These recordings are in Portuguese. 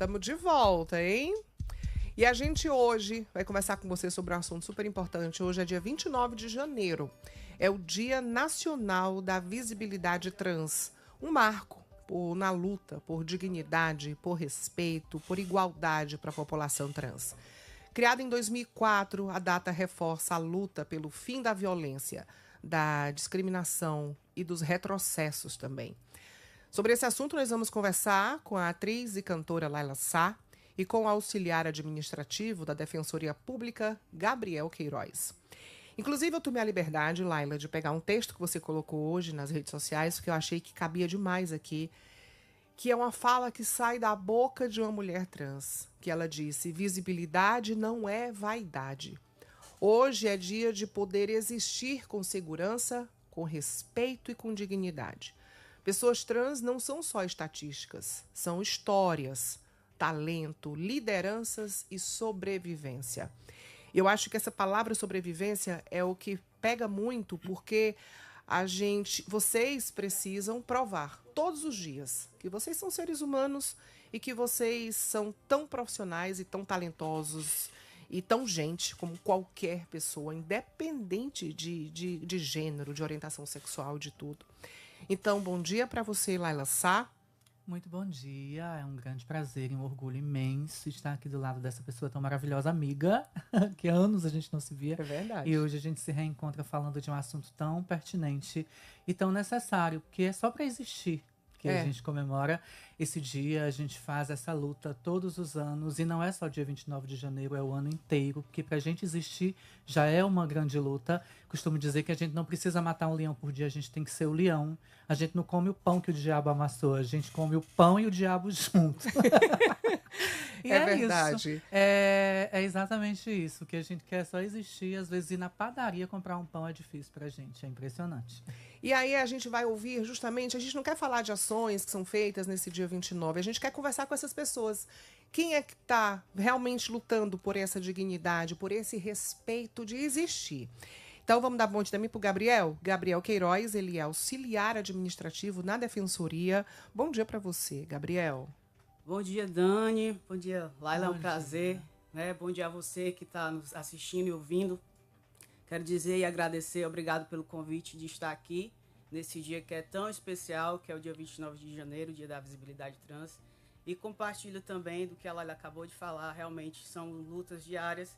Tamo de volta, hein? E a gente hoje vai conversar com você sobre um assunto super importante. Hoje é dia 29 de janeiro. É o Dia Nacional da Visibilidade Trans. Um marco na luta por dignidade, por respeito, por igualdade para a população trans. Criada em 2004, a data reforça a luta pelo fim da violência, da discriminação e dos retrocessos também. Sobre esse assunto, nós vamos conversar com a atriz e cantora Laila Sá e com o auxiliar administrativo da Defensoria Pública, Gabriel Queiroz. Inclusive, eu tomei a liberdade, Laila, de pegar um texto que você colocou hoje nas redes sociais, que eu achei que cabia demais aqui, que é uma fala que sai da boca de uma mulher trans, que ela disse: visibilidade não é vaidade. Hoje é dia de poder existir com segurança, com respeito e com dignidade. Pessoas trans não são só estatísticas, são histórias, talento, lideranças e sobrevivência. Eu acho que essa palavra sobrevivência é o que pega muito, porque vocês precisam provar todos os dias que vocês são seres humanos e que vocês são tão profissionais e tão talentosos e tão gente como qualquer pessoa, independente de gênero, de orientação sexual, de tudo. Então, bom dia para você, Laila Sá. Muito bom dia, é um grande prazer e um orgulho imenso estar aqui do lado dessa pessoa tão maravilhosa, amiga, que há anos a gente não se via. É verdade. E hoje a gente se reencontra falando de um assunto tão pertinente e tão necessário, que é só para existir que a gente comemora esse dia, a gente faz essa luta todos os anos, e não é só dia 29 de janeiro, é o ano inteiro, porque pra gente existir já é uma grande luta. Costumo dizer que a gente não precisa matar um leão por dia, a gente tem que ser o leão. A gente não come o pão que o diabo amassou, a gente come o pão e o diabo junto. E é verdade. Isso. É exatamente isso, que a gente quer só existir. Às vezes ir na padaria comprar um pão é difícil pra gente, é impressionante. E aí a gente vai ouvir justamente, a gente não quer falar de ações que são feitas nesse dia 29, a gente quer conversar com essas pessoas. Quem é que está realmente lutando por essa dignidade, por esse respeito de existir? Então vamos dar bom dia também para o Gabriel. Gabriel Queiroz, ele é auxiliar administrativo na Defensoria. Bom dia para você, Gabriel. Bom dia, Dani. Bom dia, Laila. É um prazer. Né? Bom dia a você que está nos assistindo e ouvindo. Quero dizer e agradecer, obrigado pelo convite de estar aqui nesse dia que é tão especial, que é o dia 29 de janeiro, dia da visibilidade trans. E compartilho também do que a Laila acabou de falar. Realmente são lutas diárias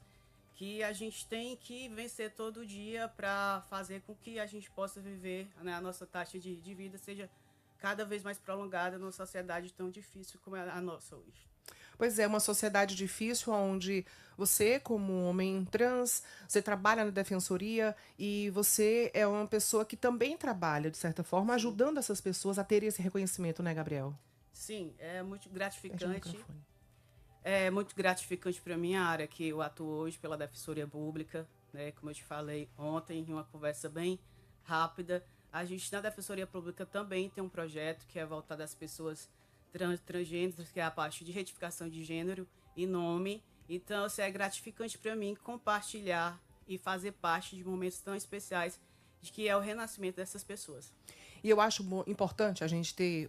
que a gente tem que vencer todo dia para fazer com que a gente possa viver, né, a nossa taxa de vida seja cada vez mais prolongada numa sociedade tão difícil como é a nossa hoje. Pois é, uma sociedade difícil onde você, como homem trans, você trabalha na defensoria e você é uma pessoa que também trabalha, de certa forma, ajudando essas pessoas a terem esse reconhecimento, né, Gabriel? Sim, é muito gratificante. É muito gratificante para mim a área que eu atuo hoje pela Defensoria Pública, né? Como eu te falei ontem, em uma conversa bem rápida. A gente na Defensoria Pública também tem um projeto que é voltado às pessoas transgêneros, que é a parte de retificação de gênero e nome. Então, é gratificante para mim compartilhar e fazer parte de momentos tão especiais de que é o renascimento dessas pessoas. E eu acho importante a gente ter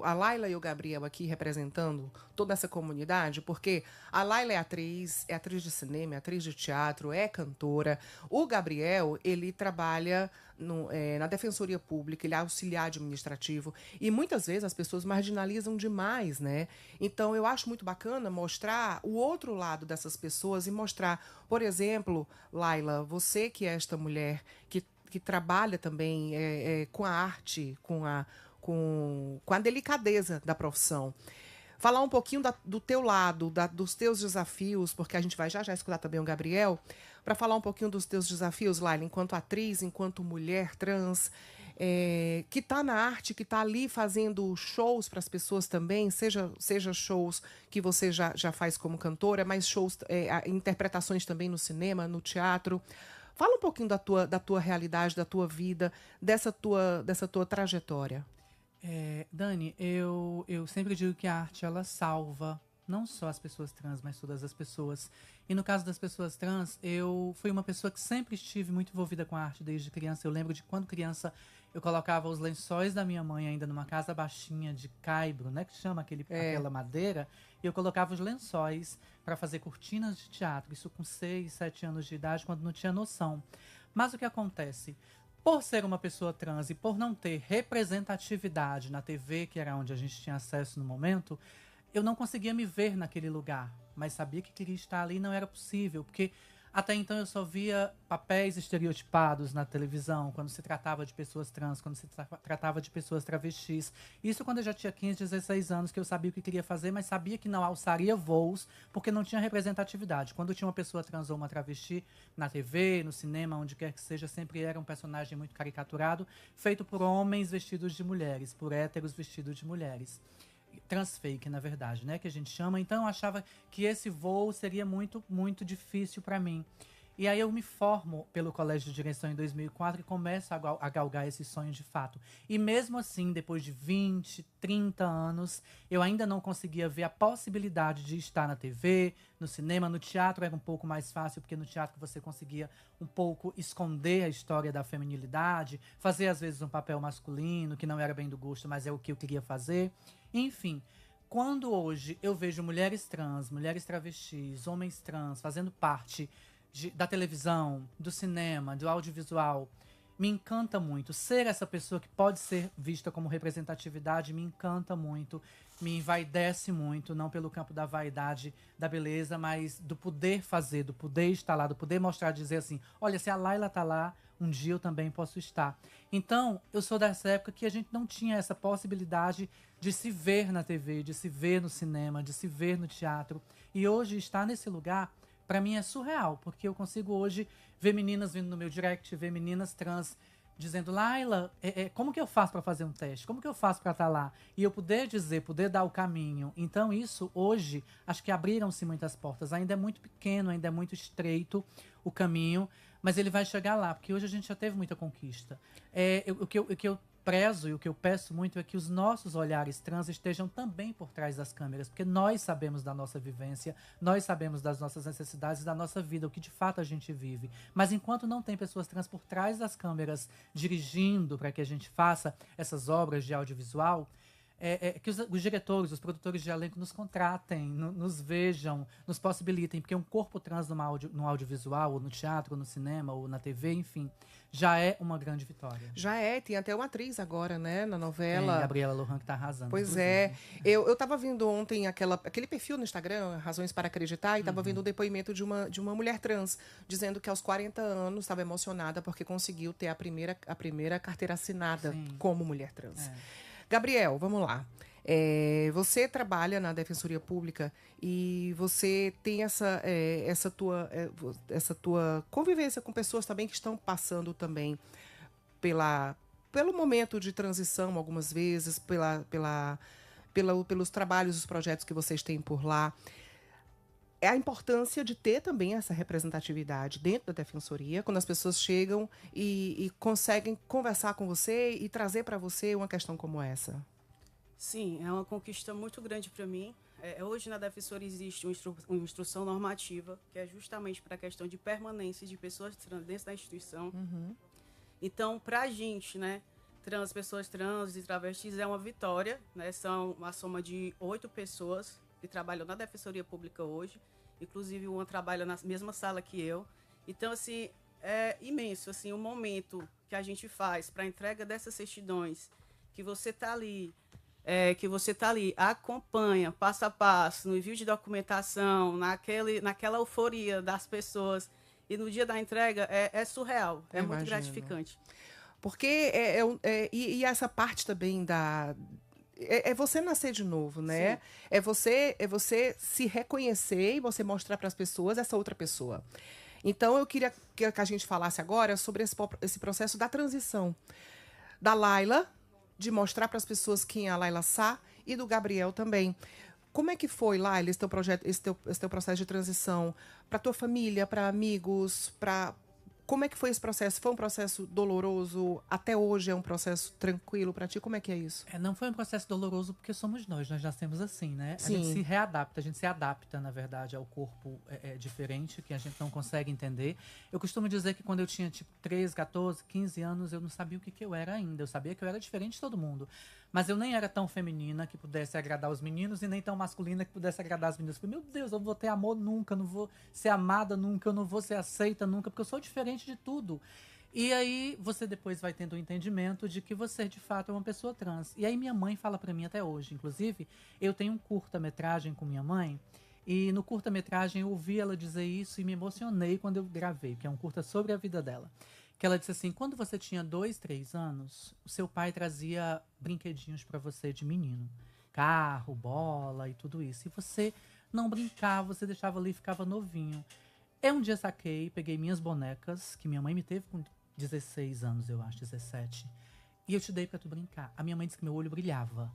a Laila e o Gabriel aqui representando toda essa comunidade, porque a Laila é atriz de cinema, é atriz de teatro, é cantora. O Gabriel, ele trabalha na Defensoria Pública, ele é auxiliar administrativo, e muitas vezes as pessoas marginalizam demais, né? Então eu acho muito bacana mostrar o outro lado dessas pessoas e mostrar, por exemplo, Laila, você que é esta mulher que trabalha também com a arte, com a delicadeza da profissão. Falar um pouquinho do teu lado, dos teus desafios, porque a gente vai já escutar também o Gabriel, para falar um pouquinho dos teus desafios, Laila, enquanto atriz, enquanto mulher trans, que está na arte, que está ali fazendo shows para as pessoas também, seja shows que você já faz como cantora, mas shows, interpretações também no cinema, no teatro. Fala um pouquinho da tua realidade, da tua vida, dessa tua trajetória. Dani, eu sempre digo que a arte, ela salva não só as pessoas trans, mas todas as pessoas. E no caso das pessoas trans, eu fui uma pessoa que sempre estive muito envolvida com a arte desde criança. Eu lembro de quando criança Eu colocava os lençóis da minha mãe ainda numa casa baixinha de caibro, né? Que chama aquela madeira. E eu colocava os lençóis para fazer cortinas de teatro. Isso com 6, 7 anos de idade, quando não tinha noção. Mas o que acontece? Por ser uma pessoa trans e por não ter representatividade na TV, que era onde a gente tinha acesso no momento, eu não conseguia me ver naquele lugar. Mas sabia que queria estar ali e não era possível, porque até então eu só via papéis estereotipados na televisão, quando se tratava de pessoas trans, quando se tratava de pessoas travestis. Isso quando eu já tinha 15, 16 anos, que eu sabia o que queria fazer, mas sabia que não alçaria voos, porque não tinha representatividade. Quando tinha uma pessoa trans ou uma travesti na TV, no cinema, onde quer que seja, sempre era um personagem muito caricaturado, feito por homens vestidos de mulheres, por héteros vestidos de mulheres. Transfake, na verdade, né, que a gente chama. Então eu achava que esse voo seria muito, muito difícil para mim. E aí eu me formo pelo Colégio de Direção em 2004 e começo a galgar esse sonho de fato. E mesmo assim, depois de 20, 30 anos, eu ainda não conseguia ver a possibilidade de estar na TV, no cinema. No teatro era um pouco mais fácil, porque no teatro você conseguia um pouco esconder a história da feminilidade, fazer às vezes um papel masculino, que não era bem do gosto, mas é o que eu queria fazer. Enfim, quando hoje eu vejo mulheres trans, mulheres travestis, homens trans fazendo parte da televisão, do cinema, do audiovisual, me encanta muito. Ser essa pessoa que pode ser vista como representatividade me encanta muito, me envaidece muito, não pelo campo da vaidade, da beleza, mas do poder fazer, do poder estar lá, do poder mostrar, dizer assim, olha, se a Laila tá lá, um dia eu também posso estar. Então, eu sou dessa época que a gente não tinha essa possibilidade de se ver na TV, de se ver no cinema, de se ver no teatro. E hoje estar nesse lugar, para mim é surreal, porque eu consigo hoje ver meninas vindo no meu direct, ver meninas trans dizendo, Laila, como que eu faço para fazer um teste? Como que eu faço para estar lá? E eu poder dizer, poder dar o caminho. Então isso, hoje, acho que abriram-se muitas portas. Ainda é muito pequeno, ainda é muito estreito o caminho, mas ele vai chegar lá, porque hoje a gente já teve muita conquista. O que eu prezo e o que eu peço muito é que os nossos olhares trans estejam também por trás das câmeras, porque nós sabemos da nossa vivência, nós sabemos das nossas necessidades, da nossa vida, o que de fato a gente vive. Mas enquanto não tem pessoas trans por trás das câmeras dirigindo para que a gente faça essas obras de audiovisual, que os diretores, os produtores de elenco nos contratem, nos vejam, nos possibilitem, porque um corpo trans no audiovisual, ou no teatro, ou no cinema, ou na TV, enfim, já é uma grande vitória. Já tem até uma atriz agora, né, na novela. Gabriela Lohan, que tá arrasando. Pois inclusive. Eu tava vendo ontem aquele perfil no Instagram, Razões para Acreditar, e tava vendo o depoimento de uma mulher trans, dizendo que aos 40 anos estava emocionada porque conseguiu ter a primeira carteira assinada como mulher trans. Gabriel, vamos lá. Você trabalha na Defensoria Pública e você tem essa tua convivência com pessoas também que estão passando também pelo momento de transição, algumas vezes, pelos trabalhos, os projetos que vocês têm por lá. É a importância de ter também essa representatividade dentro da Defensoria, quando as pessoas chegam e conseguem conversar com você e trazer para você uma questão como essa. Sim, é uma conquista muito grande para mim. Hoje na Defensoria existe uma instrução normativa, que é justamente para a questão de permanência de pessoas trans dentro da instituição. Então, para a gente, né, pessoas trans e travestis, é uma vitória, né? São uma soma de 8 pessoas que trabalham na Defensoria Pública hoje. Inclusive, uma trabalha na mesma sala que eu. Então, assim, é imenso, assim, o momento que a gente faz para a entrega dessas certidões, que você está ali, acompanha passo a passo, no envio de documentação, naquela euforia das pessoas, e no dia da entrega é surreal, muito gratificante. Porque e essa parte também é você nascer de novo, né? É você se reconhecer e você mostrar para as pessoas essa outra pessoa. Então, eu queria que a gente falasse agora sobre esse processo da transição. Da Laila, de mostrar para as pessoas quem é a Laila Sá, e do Gabriel também. Como é que foi, Laila, esse teu processo de transição? Para tua família, para amigos, Como é que foi esse processo? Foi um processo doloroso? Até hoje é um processo tranquilo para ti? Como é que é isso? Não foi um processo doloroso porque somos nós nascemos assim, né? Sim. A gente se readapta, a gente se adapta, na verdade, ao corpo diferente, que a gente não consegue entender. Eu costumo dizer que quando eu tinha, tipo, 13, 14, 15 anos, eu não sabia o que eu era ainda. Eu sabia que eu era diferente de todo mundo. Mas eu nem era tão feminina que pudesse agradar os meninos e nem tão masculina que pudesse agradar as meninas. Eu falei, meu Deus, eu não vou ter amor nunca, eu não vou ser amada nunca, eu não vou ser aceita nunca, porque eu sou diferente de tudo. E aí você depois vai tendo o entendimento de que você, de fato, é uma pessoa trans. E aí minha mãe fala pra mim até hoje. Inclusive, eu tenho um curta-metragem com minha mãe. E no curta-metragem eu ouvi ela dizer isso e me emocionei quando eu gravei, que é um curta sobre a vida dela. Que ela disse assim, quando você tinha 2, 3 anos, o seu pai trazia brinquedinhos pra você de menino. Carro, bola e tudo isso. E você não brincava, você deixava ali e ficava novinho. Um dia saquei, peguei minhas bonecas, que minha mãe me teve com 16 anos, eu acho, 17. E eu te dei pra tu brincar. A minha mãe disse que meu olho brilhava.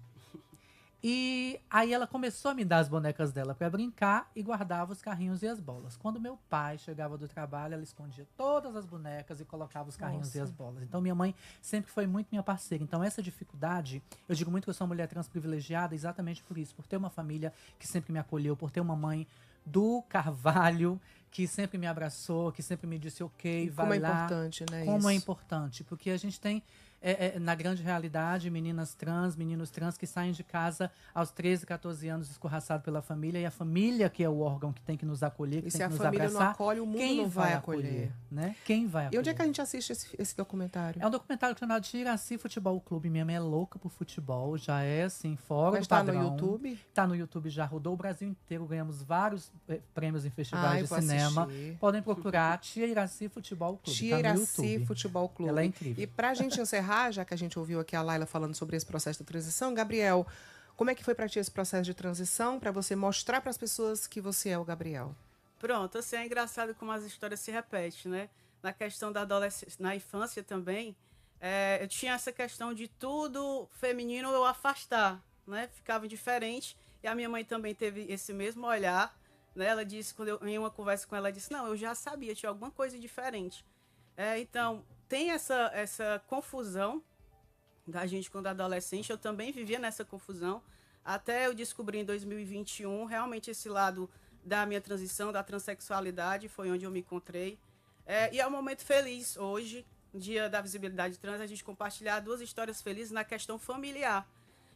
E aí ela começou a me dar as bonecas dela pra brincar e guardava os carrinhos e as bolas. Quando meu pai chegava do trabalho, ela escondia todas as bonecas e colocava os carrinhos e as bolas. Então minha mãe sempre foi muito minha parceira. Então essa dificuldade, eu digo muito que eu sou uma mulher trans privilegiada exatamente por isso. Por ter uma família que sempre me acolheu, por ter uma mãe do Carvalho, que sempre me abraçou, que sempre me disse ok, vai lá. Como é importante, né? Como isso. é importante, porque a gente tem, na grande realidade, meninas trans, meninos trans que saem de casa aos 13, 14 anos escorraçados pela família, e a família que é o órgão que tem que nos acolher, que e tem se que nos a família abraçar. não acolhe, o mundo não vai acolher. Né? Quem vai acolher? E onde é que a gente assiste esse documentário? É um documentário chamado Iraci Futebol Clube. Minha mãe é louca por futebol, já é assim, fora Mas do padrão. Mas tá no YouTube? Tá no YouTube, já rodou o Brasil inteiro, ganhamos vários prêmios em festivais de vou cinema. assistir. Podem procurar Tia Iraci Futebol Clube. Tia tá no Iraci YouTube. Futebol Clube. Ela é incrível. E pra gente encerrar, já que a gente ouviu aqui a Laila falando sobre esse processo de transição, Gabriel, como é que foi pra ti esse processo de transição, pra você mostrar pras pessoas que você é o Gabriel? Pronto, assim, é engraçado como as histórias se repetem, né? Na questão da adolescência, na infância também, eu tinha essa questão de tudo feminino eu afastar, né? Ficava indiferente. E a minha mãe também teve esse mesmo olhar, né? Ela disse, quando eu em uma conversa com ela, disse, não, eu já sabia, tinha alguma coisa diferente. Então, tem essa confusão da gente quando adolescente. Eu também vivia nessa confusão, até eu descobri em 2021, realmente esse lado da minha transição, da transexualidade, foi onde eu me encontrei. E é um momento feliz hoje, Dia da Visibilidade Trans, a gente compartilhar 2 histórias felizes na questão familiar.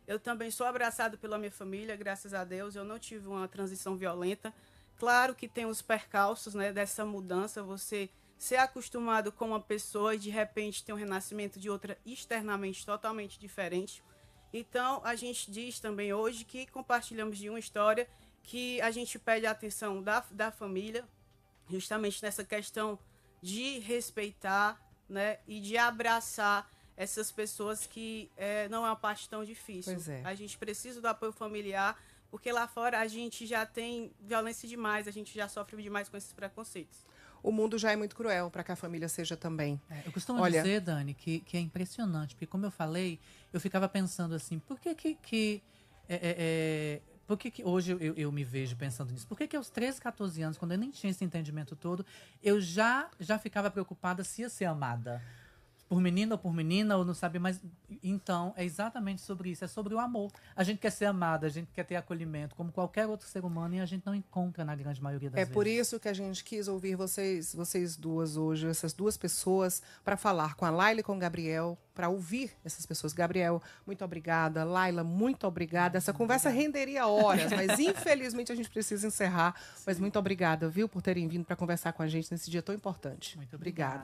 Eu também sou abraçado pela minha família, graças a Deus. Eu não tive uma transição violenta. Claro que tem os percalços, né, dessa mudança, você ser acostumado com uma pessoa e de repente ter um renascimento de outra externamente totalmente diferente. Então, a gente diz também hoje que compartilhamos de uma história que a gente pede a atenção da família, justamente nessa questão de respeitar, né, e de abraçar essas pessoas que não é uma parte tão difícil. Pois é. A gente precisa do apoio familiar, porque lá fora a gente já tem violência demais, a gente já sofre demais com esses preconceitos. O mundo já é muito cruel para que a família seja também. Eu costumo dizer, Dani, que é impressionante, porque como eu falei, eu ficava pensando assim, por que hoje eu me vejo pensando nisso? Por que aos 13, 14 anos, quando eu nem tinha esse entendimento todo, eu já ficava preocupada se ia ser amada? Por menino ou por menina, ou não sabe, mas então é exatamente sobre isso, é sobre o amor. A gente quer ser amada, a gente quer ter acolhimento, como qualquer outro ser humano, e a gente não encontra na grande maioria das vezes. É por isso que a gente quis ouvir vocês duas hoje, essas 2 pessoas, para falar com a Laila e com o Gabriel, para ouvir essas pessoas. Gabriel, muito obrigada. Laila, muito obrigada. Essa conversa renderia horas, mas infelizmente a gente precisa encerrar. Sim. Mas muito obrigada, viu, por terem vindo para conversar com a gente nesse dia tão importante. Muito obrigada.